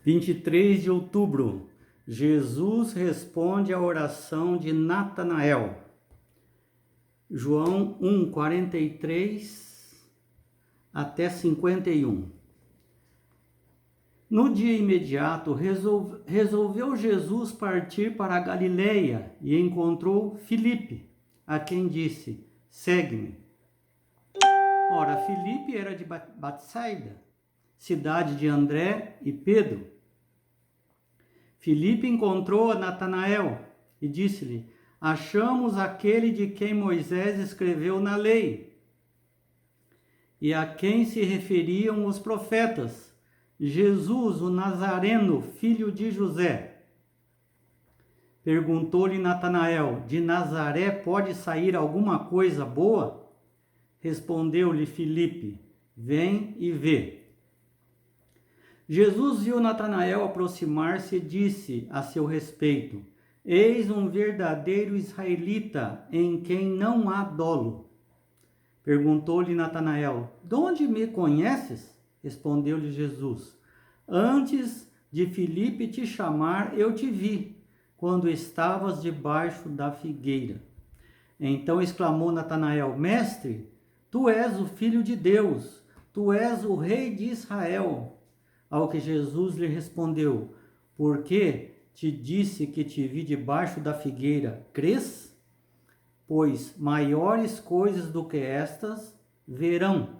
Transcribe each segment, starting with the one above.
23 de outubro, Jesus responde à oração de Natanael. João 1, 43 até 51. No dia imediato, resolveu Jesus partir para a Galileia e encontrou Filipe, a quem disse: segue-me. Ora, Filipe era de Betsaida, cidade de André e Pedro. Filipe encontrou a Natanael e disse-lhe: achamos aquele de quem Moisés escreveu na lei e a quem se referiam os profetas, Jesus, o Nazareno, filho de José. Perguntou-lhe Natanael: de Nazaré pode sair alguma coisa boa? Respondeu-lhe Filipe: vem e vê. Jesus viu Natanael aproximar-se e disse a seu respeito: eis um verdadeiro israelita em quem não há dolo. Perguntou-lhe Natanael: de onde me conheces? Respondeu-lhe Jesus: antes de Filipe te chamar, eu te vi, quando estavas debaixo da figueira. Então exclamou Natanael: mestre, tu és o Filho de Deus, tu és o Rei de Israel. Ao que Jesus lhe respondeu: porque te disse que te vi debaixo da figueira, crês? Pois maiores coisas do que estas verão.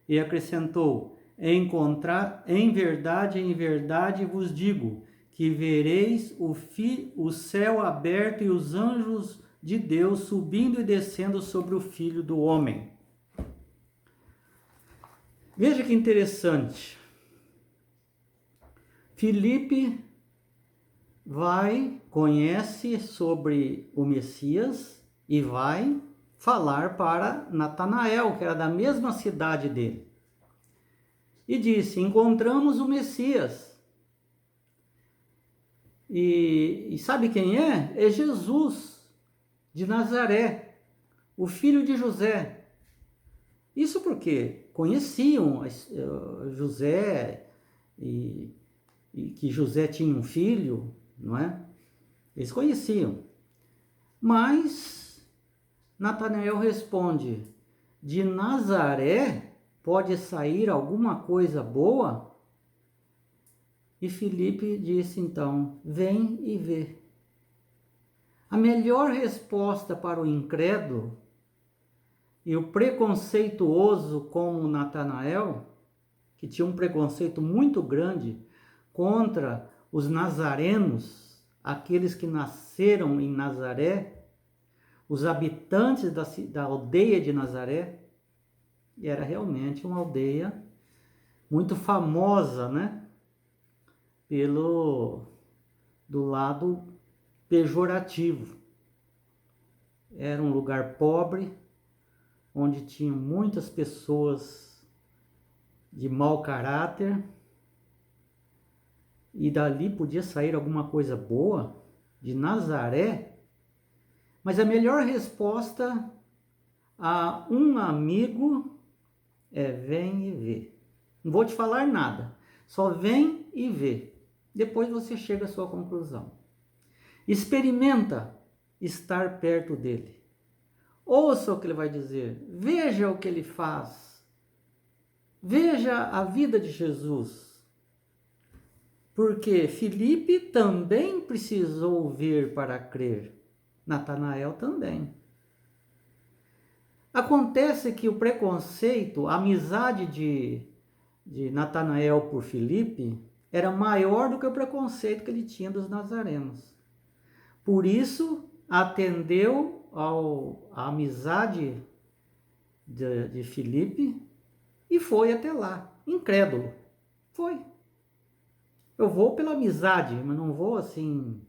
E acrescentou: em verdade vos digo, que vereis o céu aberto e os anjos de Deus subindo e descendo sobre o Filho do Homem. Veja que interessante. Filipe conhece sobre o Messias e vai falar para Natanael, que era da mesma cidade dele. E disse: encontramos o Messias. E sabe quem é? É Jesus de Nazaré, o filho de José. Isso porque conheciam José e que José tinha um filho, não é? Eles conheciam. Mas Natanael responde: de Nazaré pode sair alguma coisa boa? E Filipe disse então: vem e vê. A melhor resposta para o incrédulo e o preconceituoso como Natanael, que tinha um preconceito muito grande contra os nazarenos, aqueles que nasceram em Nazaré, os habitantes da aldeia de Nazaré, e era realmente uma aldeia muito famosa, né? Do lado pejorativo. Era um lugar pobre, onde tinham muitas pessoas de mau caráter, e dali podia sair alguma coisa boa, de Nazaré. Mas a melhor resposta a um amigo é: vem e vê. Não vou te falar nada, só vem e vê. Depois você chega à sua conclusão. Experimenta estar perto dele. Ouça o que ele vai dizer, veja o que ele faz. Veja a vida de Jesus. Porque Filipe também precisou ver para crer. Natanael também. Acontece que o preconceito, a amizade de Natanael por Filipe era maior do que o preconceito que ele tinha dos nazarenos. Por isso, atendeu à amizade de Filipe e foi até lá, incrédulo. Foi. Eu vou pela amizade, mas não vou assim,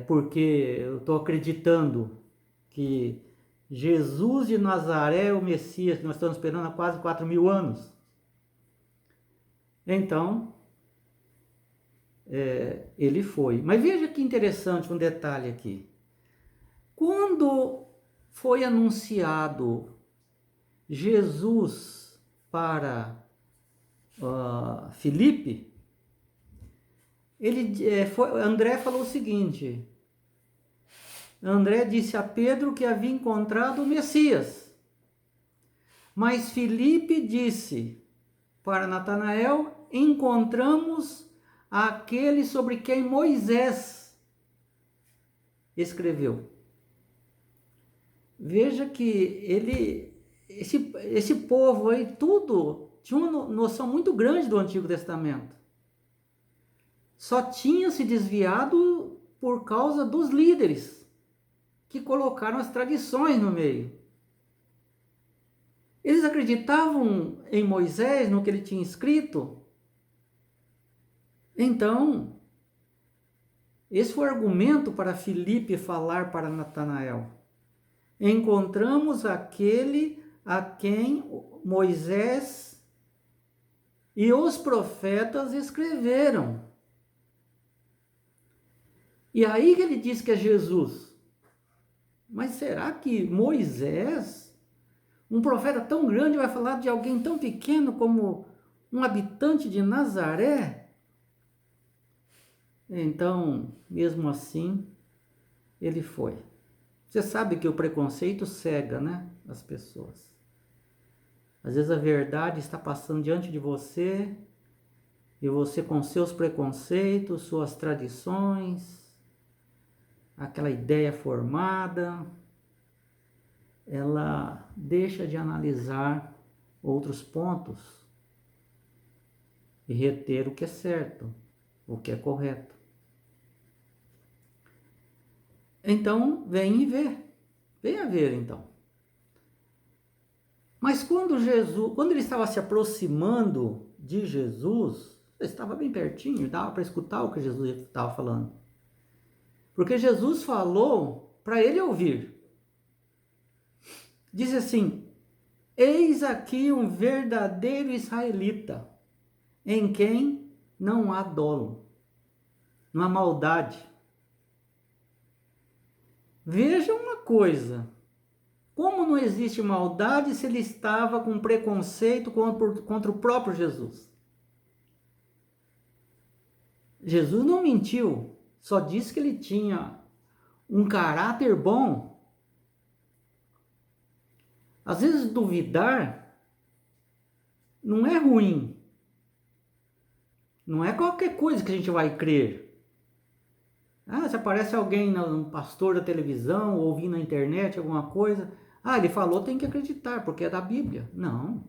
porque eu estou acreditando que Jesus de Nazaré é o Messias, que nós estamos esperando há quase 4.000 anos. Então, ele foi. Mas veja que interessante um detalhe aqui. Quando foi anunciado Jesus para Filipe, André falou o seguinte: André disse a Pedro que havia encontrado o Messias. Mas Filipe disse para Natanael: encontramos aquele sobre quem Moisés escreveu. Veja que esse povo aí, tudo, tinha uma noção muito grande do Antigo Testamento. Só tinha se desviado por causa dos líderes, que colocaram as tradições no meio. Eles acreditavam em Moisés, no que ele tinha escrito. Então, esse foi o argumento para Filipe falar para Natanael: encontramos aquele a quem Moisés e os profetas escreveram. E aí que ele diz que é Jesus. Mas será que Moisés, um profeta tão grande, vai falar de alguém tão pequeno como um habitante de Nazaré? Então, mesmo assim, ele foi. Você sabe que o preconceito cega, né, as pessoas. Às vezes a verdade está passando diante de você e você, com seus preconceitos, suas tradições, aquela ideia formada, ela deixa de analisar outros pontos e reter o que é certo, o que é correto. Então, venha ver então. Mas quando ele estava se aproximando de Jesus, ele estava bem pertinho, dava para escutar o que Jesus estava falando. Porque Jesus falou para ele ouvir. Diz assim: eis aqui um verdadeiro israelita, em quem não há dolo, não há maldade. Veja uma coisa: como não existe maldade se ele estava com preconceito contra o próprio Jesus? Jesus não mentiu, só disse que ele tinha um caráter bom. Às vezes duvidar não é ruim. Não é qualquer coisa que a gente vai crer. Se aparece alguém, um pastor da televisão, ou ouvir na internet alguma coisa, ele falou, tem que acreditar, porque é da Bíblia. Não.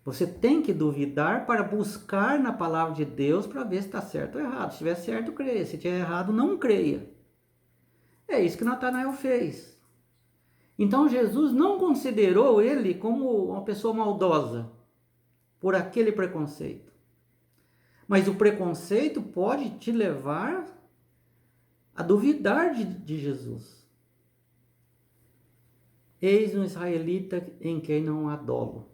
Você tem que duvidar para buscar na palavra de Deus para ver se está certo ou errado. Se estiver certo, creia. Se estiver errado, não creia. É isso que Natanael fez. Então Jesus não considerou ele como uma pessoa maldosa por aquele preconceito. Mas o preconceito pode te levar a duvidar de Jesus. Eis um israelita em quem não há dolo.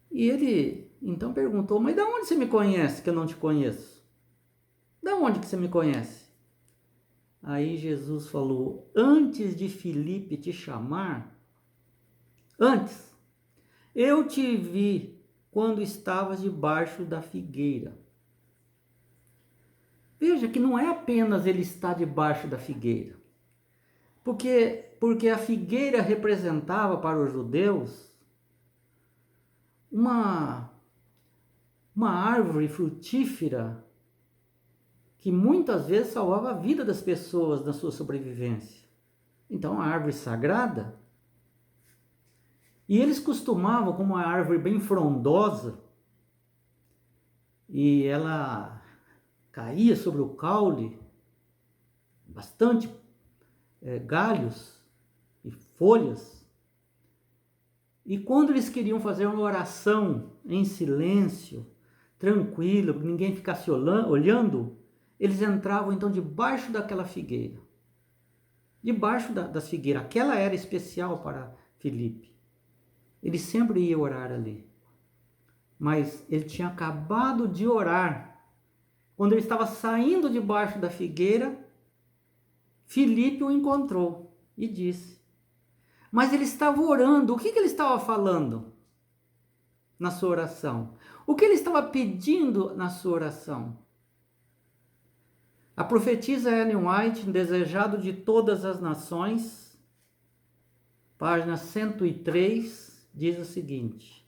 E ele então perguntou: mas de onde você me conhece que eu não te conheço? De onde que você me conhece? Aí Jesus falou: antes de Filipe te chamar, antes, eu te vi quando estavas debaixo da figueira. Veja que não é apenas ele estar debaixo da figueira. Porque a figueira representava para os judeus uma árvore frutífera que muitas vezes salvava a vida das pessoas na sua sobrevivência. Então, a árvore sagrada. E eles costumavam, como uma árvore bem frondosa, e ela caía sobre o caule, bastante galhos e folhas. E quando eles queriam fazer uma oração em silêncio, tranquilo, para ninguém ficasse olhando, eles entravam então debaixo daquela figueira. Debaixo das figueiras. Aquela era especial para Filipe. Ele sempre ia orar ali. Mas ele tinha acabado de orar. Quando ele estava saindo debaixo da figueira, Filipe o encontrou e disse. Mas ele estava orando. O que ele estava falando? na sua oração? O que ele estava pedindo na sua oração? A profetisa Ellen White, Desejado de Todas as Nações, página 103, diz o seguinte: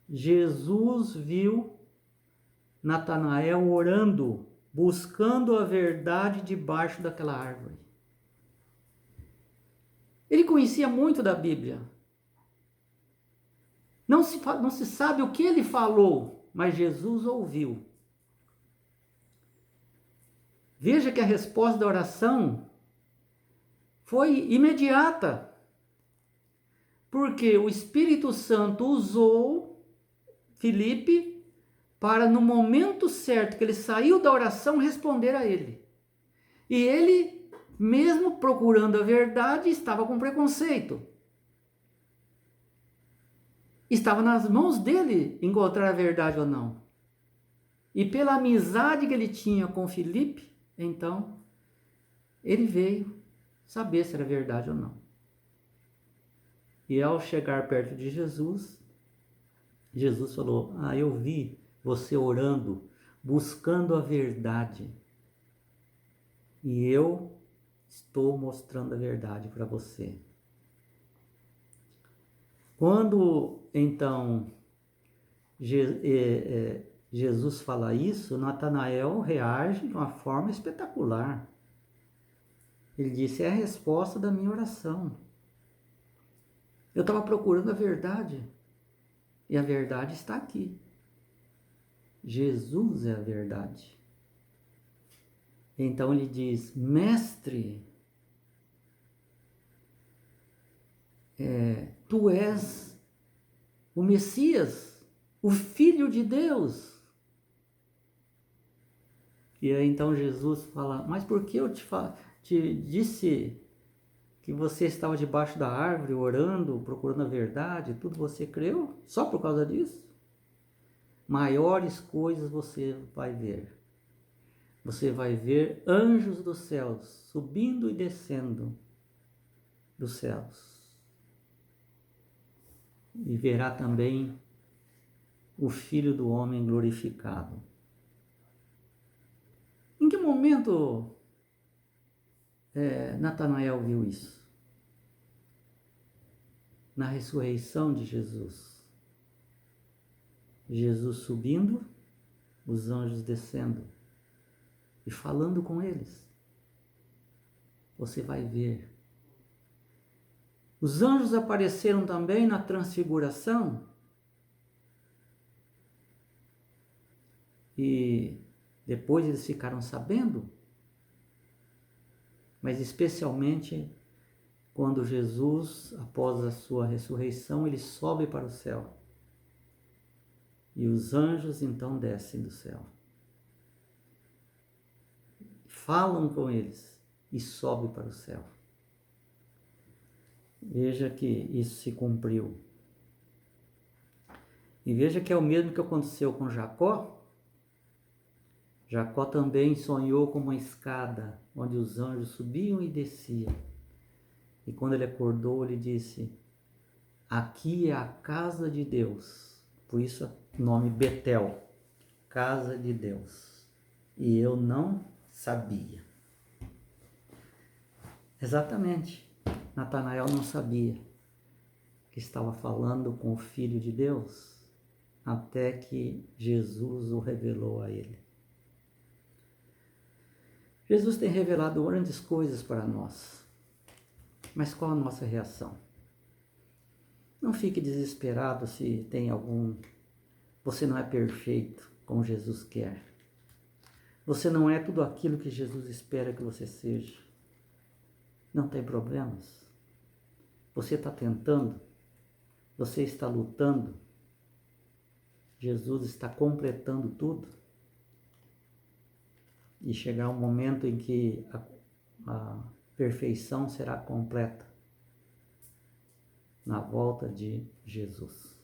Jesus viu Natanael orando, buscando a verdade debaixo daquela árvore. Ele conhecia muito da Bíblia. Não se sabe o que ele falou, mas Jesus ouviu. Veja que a resposta da oração foi imediata, porque o Espírito Santo usou Filipe para, no momento certo que ele saiu da oração, responder a ele. E ele, mesmo procurando a verdade, estava com preconceito. Estava nas mãos dele encontrar a verdade ou não. E pela amizade que ele tinha com Filipe, então, ele veio saber se era verdade ou não. E ao chegar perto de Jesus, Jesus falou: eu vi você orando, buscando a verdade. E eu estou mostrando a verdade para você. Quando, então, Jesus fala isso, Natanael reage de uma forma espetacular. Ele disse: é a resposta da minha oração. Eu estava procurando a verdade. E a verdade está aqui. Jesus é a verdade. Então ele diz: Mestre, tu és o Messias, o Filho de Deus. E aí então Jesus fala: mas por que eu te disse que você estava debaixo da árvore, orando, procurando a verdade, tudo você creu? Só por causa disso? Maiores coisas você vai ver. Você vai ver anjos dos céus, subindo e descendo dos céus. E verá também o Filho do Homem glorificado. Em que momento Natanael viu isso? Na ressurreição de Jesus. Jesus subindo, os anjos descendo e falando com eles. Você vai ver. Os anjos apareceram também na transfiguração e depois eles ficaram sabendo, mas especialmente quando Jesus, após a sua ressurreição, ele sobe para o céu. E os anjos então descem do céu. Falam com eles e sobem para o céu. Veja que isso se cumpriu. E veja que é o mesmo que aconteceu com Jacó. Jacó também sonhou com uma escada, onde os anjos subiam e desciam. E quando ele acordou, ele disse: aqui é a casa de Deus. Por isso o nome Betel, casa de Deus. E eu não sabia. Exatamente. Natanael não sabia que estava falando com o Filho de Deus, até que Jesus o revelou a ele. Jesus tem revelado grandes coisas para nós. Mas qual a nossa reação? Não fique desesperado se tem algum... Você não é perfeito como Jesus quer. Você não é tudo aquilo que Jesus espera que você seja. Não tem problemas. Você está tentando. Você está lutando. Jesus está completando tudo. E chegará um momento em que a perfeição será completa na volta de Jesus.